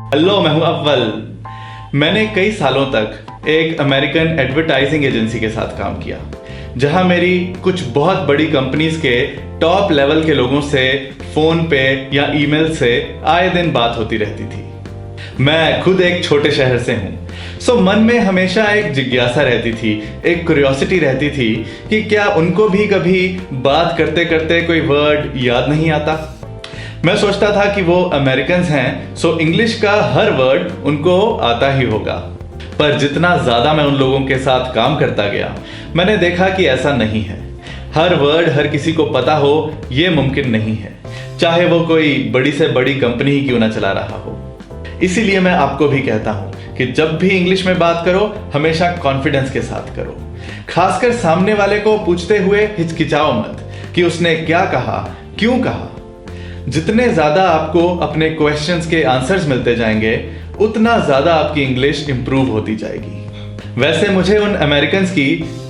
Hello, मैं हूं अव्वल। मैंने कई सालों तक एक अमेरिकन एडवर्टाइजिंग एजेंसी के साथ काम किया, जहां मेरी कुछ बहुत बड़ी कंपनीज के टॉप लेवल के लोगों से फोन पे या ईमेल से आए दिन बात होती रहती थी। मैं खुद एक छोटे शहर से हूं, सो मन में हमेशा एक जिज्ञासा रहती थी, एक क्यूरियोसिटी रहती थी कि क्या उनको भी कभी बात करते करते कोई वर्ड याद नहीं आता। मैं सोचता था कि वो अमेरिकन्स हैं, सो इंग्लिश का हर वर्ड उनको आता ही होगा। पर जितना ज्यादा मैं उन लोगों के साथ काम करता गया, मैंने देखा कि ऐसा नहीं है। हर वर्ड हर किसी को पता हो ये मुमकिन नहीं है, चाहे वो कोई बड़ी से बड़ी कंपनी ही क्यों ना चला रहा हो। इसीलिए मैं आपको भी कहता हूं कि जब भी इंग्लिश में बात करो, हमेशा कॉन्फिडेंस के साथ करो। खासकर सामने वाले को पूछते हुए हिचकिचाओ मत कि उसने क्या कहा, क्यों कहा। जितने ज्यादा आपको अपने क्वेश्चंस के आंसर्स मिलते जाएंगे, उतना ज्यादा आपकी इंग्लिश इंप्रूव होती जाएगी। वैसे मुझे उन अमेरिकन्स की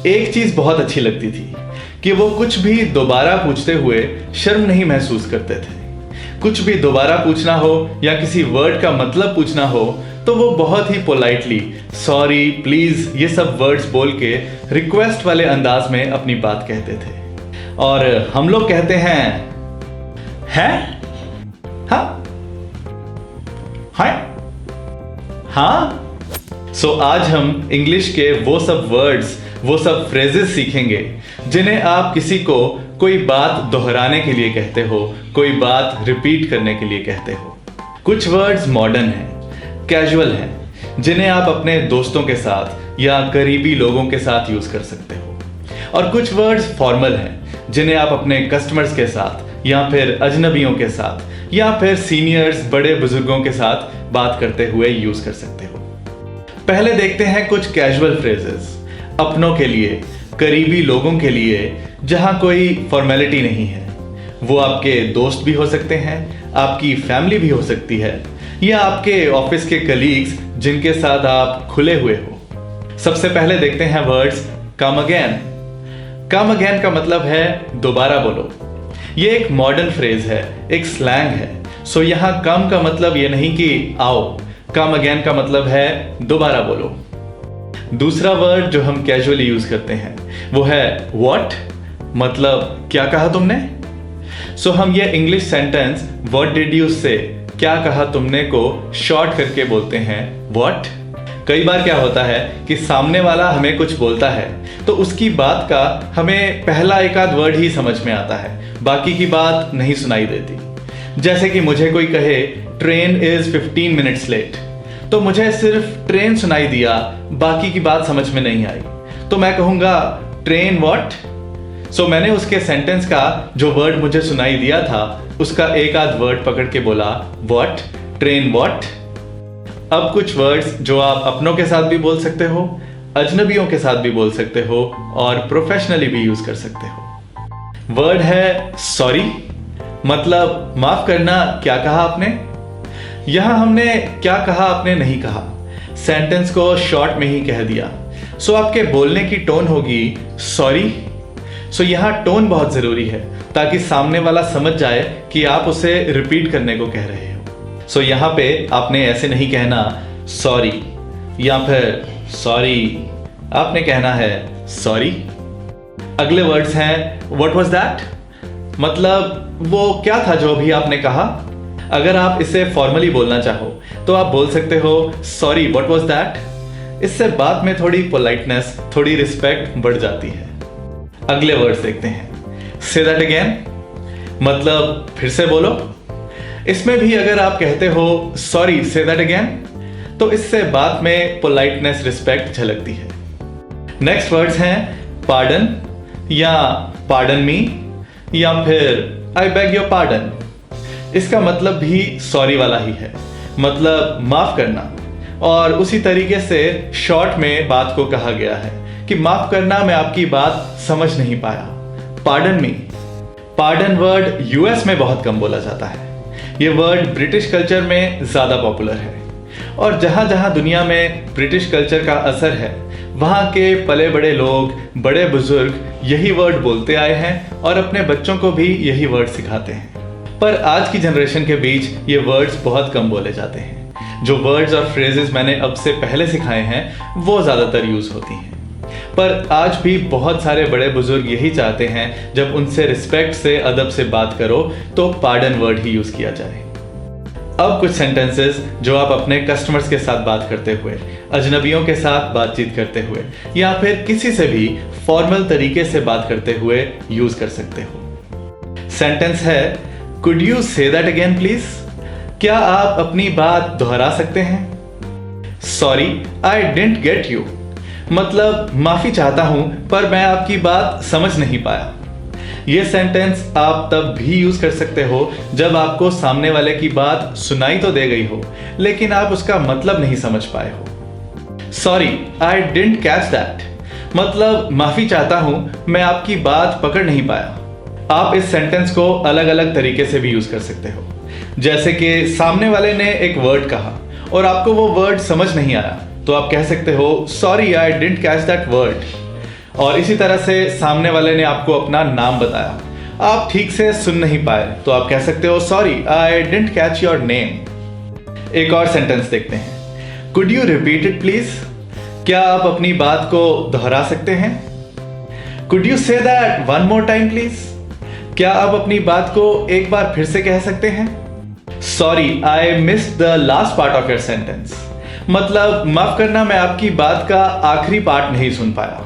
एक चीज बहुत अच्छी लगती थी कि वो कुछ भी दोबारा पूछते हुए शर्म नहीं महसूस करते थे। कुछ भी दोबारा पूछना हो या किसी वर्ड का मतलब पूछना हो तो वो बहुत ही पोलाइटली सॉरी, प्लीज ये सब वर्ड्स बोल के रिक्वेस्ट वाले अंदाज में अपनी बात कहते थे। और हम लोग कहते हैं हाँ, हाँ। सो आज हम इंग्लिश के वो सब वर्ड्स, वो सब फ्रेजेस सीखेंगे जिन्हें आप किसी को कोई बात दोहराने के लिए कहते हो, कोई बात रिपीट करने के लिए कहते हो। कुछ वर्ड्स मॉडर्न हैं, कैजुअल हैं, जिन्हें आप अपने दोस्तों के साथ या करीबी लोगों के साथ यूज कर सकते हो। और कुछ वर्ड्स फॉर्मल हैं, जिन्हें आप अपने कस्टमर्स के साथ या फिर अजनबियों के साथ या फिर सीनियर्स, बड़े बुजुर्गों के साथ बात करते हुए यूज कर सकते हो। पहले देखते हैं कुछ कैजुअल फ्रेजेस अपनों के लिए, करीबी लोगों के लिए, जहां कोई फॉर्मेलिटी नहीं है। वो आपके दोस्त भी हो सकते हैं, आपकी फैमिली भी हो सकती है, या आपके ऑफिस के कलीग्स जिनके साथ आप खुले हुए हो। सबसे पहले देखते हैं words come again. Come again का मतलब है दोबारा बोलो। ये एक मॉडर्न फ्रेज है, एक स्लैंग है। सो यहां कम का मतलब ये नहीं कि आओ, कम अगेन का मतलब है दोबारा बोलो। दूसरा वर्ड जो हम कैजुअली यूज करते हैं वो है व्हाट, मतलब क्या कहा तुमने। सो हम ये English sentence what did you से, क्या कहा तुमने को शॉर्ट करके बोलते हैं व्हाट। कई बार क्या होता है कि सामने वाला हमें कुछ बोलता है तो उसकी बात का हमें पहला एक आध वर्ड ही समझ में आता है, बाकी की बात नहीं सुनाई देती। जैसे कि मुझे कोई कहे ट्रेन इज 15 मिनट्स लेट, तो मुझे सिर्फ ट्रेन सुनाई दिया, बाकी की बात समझ में नहीं आई। तो मैं कहूंगा ट्रेन व्हाट। सो मैंने उसके सेंटेंस का जो वर्ड मुझे सुनाई दिया था उसका एक आध वर्ड पकड़ के बोला व्हाट, ट्रेन व्हाट। अब कुछ वर्ड्स जो आप अपनों के साथ भी बोल सकते हो, अजनबियों के साथ भी बोल सकते हो और प्रोफेशनली भी यूज कर सकते हो। वर्ड है सॉरी, मतलब माफ करना, क्या कहा आपने। यहां हमने क्या कहा आपने नहीं कहा, सेंटेंस को शॉर्ट में ही कह दिया। सो आपके बोलने की टोन होगी सॉरी। सो यहां टोन बहुत जरूरी है ताकि सामने वाला समझ जाए कि आप उसे रिपीट करने को कह रहे हो। सो यहां पे आपने ऐसे नहीं कहना सॉरी या फिर सॉरी, आपने कहना है सॉरी। अगले वर्ड्स हैं व्हाट वाज दैट, मतलब वो क्या था जो अभी आपने कहा। अगर आप इसे फॉर्मली बोलना चाहो तो आप बोल सकते हो सॉरी व्हाट वाज दैट। इससे बात में थोड़ी पोलाइटनेस, थोड़ी रिस्पेक्ट बढ़ जाती है। अगले वर्ड्स देखते हैं से दैट अगेन, मतलब फिर से बोलो। इसमें भी अगर आप कहते हो सॉरी से दैट अगेन तो इससे बात में पोलाइटनेस, रिस्पेक्ट झलकती है। नेक्स्ट वर्ड्स हैं पार्डन या पार्डन मी या फिर आई बेग योर पार्डन। इसका मतलब भी सॉरी वाला ही है, मतलब माफ करना। और उसी तरीके से शॉर्ट में बात को कहा गया है कि माफ करना, मैं आपकी बात समझ नहीं पाया, pardon me. Pardon word US में बहुत कम बोला जाता है। ये वर्ड ब्रिटिश कल्चर में ज्यादा पॉपुलर है और जहां जहां दुनिया में ब्रिटिश कल्चर का असर है वहां के पले बड़े लोग, बड़े बुजुर्ग यही वर्ड बोलते आए हैं और अपने बच्चों को भी यही वर्ड सिखाते हैं। पर आज की जनरेशन के बीच ये वर्ड्स बहुत कम बोले जाते हैं। जो वर्ड्स और फ्रेजेस मैंने अब से पहले सिखाए हैं वो ज़्यादातर यूज़ होती हैं। पर आज भी बहुत सारे बड़े बुजुर्ग यही चाहते हैं जब उनसे रिस्पेक्ट से, अदब से बात करो तो पार्डन वर्ड ही यूज़ किया जाए। अब कुछ सेंटेंसेस जो आप अपने कस्टमर्स के साथ बात करते हुए, अजनबियों के साथ बातचीत करते हुए या फिर किसी से भी फॉर्मल तरीके से बात करते हुए यूज कर सकते हो। सेंटेंस है, could you say that again please? क्या आप अपनी बात दोहरा सकते हैं? Sorry I didn't get you, मतलब माफी चाहता हूं पर मैं आपकी बात समझ नहीं पाया। यह सेंटेंस आप तब भी यूज कर सकते हो जब आपको सामने वाले की बात सुनाई तो दे गई हो लेकिन आप उसका मतलब नहीं समझ पाए हो। Sorry I didn't catch that, मतलब माफी चाहता हूं मैं आपकी बात पकड़ नहीं पाया। आप इस सेंटेंस को अलग अलग तरीके से भी यूज कर सकते हो। जैसे कि सामने वाले ने एक वर्ड कहा और आपको वो वर्ड समझ नहीं आया तो आप कह सकते हो sorry I didn't catch that word. और इसी तरह से सामने वाले ने आपको अपना नाम बताया, आप ठीक से सुन नहीं पाए तो आप कह सकते हो sorry I didn't catch your name. एक और सेंटेंस देखते हैं, could you repeat it please? क्या आप अपनी बात को दोहरा सकते हैं? Could you say that one more time please? क्या आप अपनी बात को एक बार फिर से कह सकते हैं? Sorry I missed the last part of your sentence, मतलब माफ करना मैं आपकी बात का आखिरी पार्ट नहीं सुन पाया।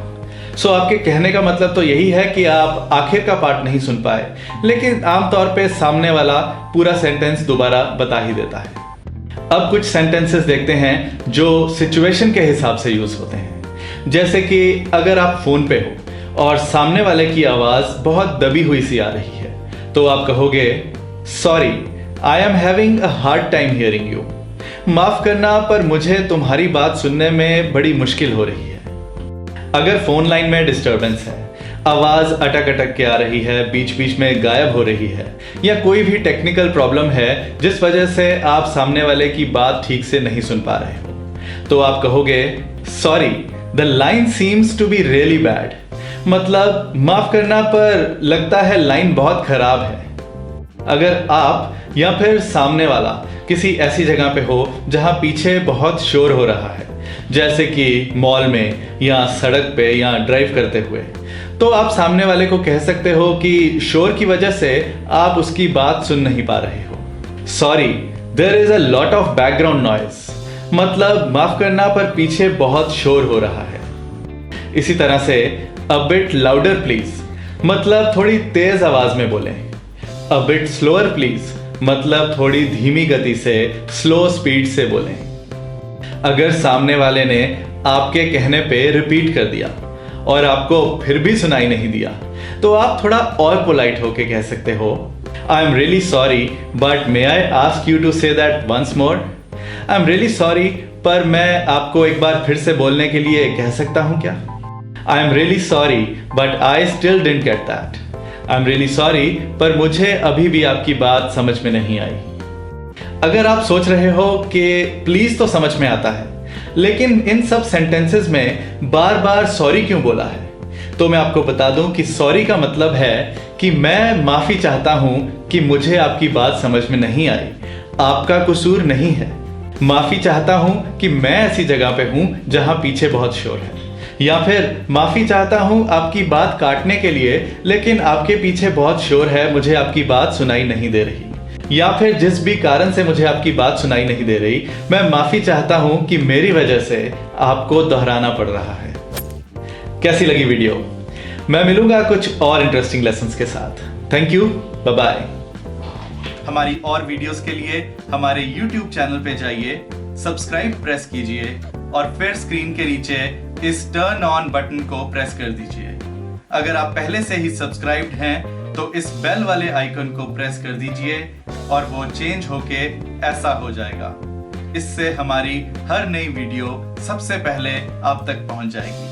सो आपके कहने का मतलब तो यही है कि आप आखिर का पार्ट नहीं सुन पाए, लेकिन आमतौर पे सामने वाला पूरा सेंटेंस दोबारा बता ही देता है। अब कुछ सेंटेंसेस देखते हैं जो सिचुएशन के हिसाब से यूज होते हैं। जैसे कि अगर आप फोन पे हो और सामने वाले की आवाज बहुत दबी हुई सी आ रही है तो आप कहोगे sorry I am having a hard time hearing you, माफ करना पर मुझे तुम्हारी बात सुनने में बड़ी मुश्किल हो रही है। अगर फोन लाइन में डिस्टरबेंस है, आवाज अटक अटक के आ रही है, बीच बीच में गायब हो रही है या कोई भी टेक्निकल प्रॉब्लम है जिस वजह से आप सामने वाले की बात ठीक से नहीं सुन पा रहे हो तो आप कहोगे sorry the line seems to be really bad, मतलब माफ करना पर लगता है लाइन बहुत खराब है। अगर आप या फिर सामने वाला किसी ऐसी जगह पे हो जहां पीछे बहुत शोर हो रहा है, जैसे कि मॉल में या सड़क पे या ड्राइव करते हुए, तो आप सामने वाले को कह सकते हो कि शोर की वजह से आप उसकी बात सुन नहीं पा रहे हो। Sorry there is a lot of background noise, मतलब माफ करना पर पीछे बहुत शोर हो रहा है। इसी तरह से अ बिट लाउडर प्लीज, मतलब थोड़ी तेज आवाज में बोलें। अ बिट स्लोअर प्लीज, मतलब थोड़ी धीमी गति से, स्लो स्पीड से बोलें। अगर सामने वाले ने आपके कहने पे रिपीट कर दिया और आपको फिर भी सुनाई नहीं दिया तो आप थोड़ा और पोलाइट होके कह सकते हो I am really sorry but may I ask you to say that once more. I am really sorry पर मैं आपको एक बार फिर से बोलने के लिए कह सकता हूं क्या? आई am really sorry but I still didn't get that. I am really sorry पर मुझे अभी भी आपकी बात समझ में नहीं आई। अगर आप सोच रहे हो कि प्लीज तो समझ में आता है लेकिन इन सब सेंटेंसेस में बार बार सॉरी क्यों बोला है, तो मैं आपको बता दूं कि सॉरी का मतलब है कि मैं माफी चाहता हूं कि मुझे आपकी बात समझ में नहीं आई, आपका कसूर नहीं है। माफी चाहता हूं कि मैं ऐसी जगह पे हूं जहां पीछे बहुत शोर है, या फिर माफी चाहता हूं आपकी बात काटने के लिए लेकिन आपके पीछे बहुत शोर है, मुझे आपकी बात सुनाई नहीं दे रही, या फिर जिस भी कारण से मुझे आपकी बात सुनाई नहीं दे रही मैं माफी चाहता हूं कि मेरी वजह से आपको दोहराना पड़ रहा है। कैसी लगी वीडियो? मैं मिलूंगा कुछ और इंटरेस्टिंग लेसन्स के साथ। Thank you, bye bye. हमारी और वीडियोस के लिए हमारे YouTube चैनल पे जाइए, सब्सक्राइब प्रेस कीजिए और फिर स्क्रीन के नीचे इस टर्न ऑन बटन को प्रेस कर दीजिए। अगर आप पहले से ही सब्सक्राइब्ड हैं तो इस बेल वाले आइकन को प्रेस कर दीजिए और वो चेंज होके ऐसा हो जाएगा। इससे हमारी हर नई वीडियो सबसे पहले आप तक पहुंच जाएगी।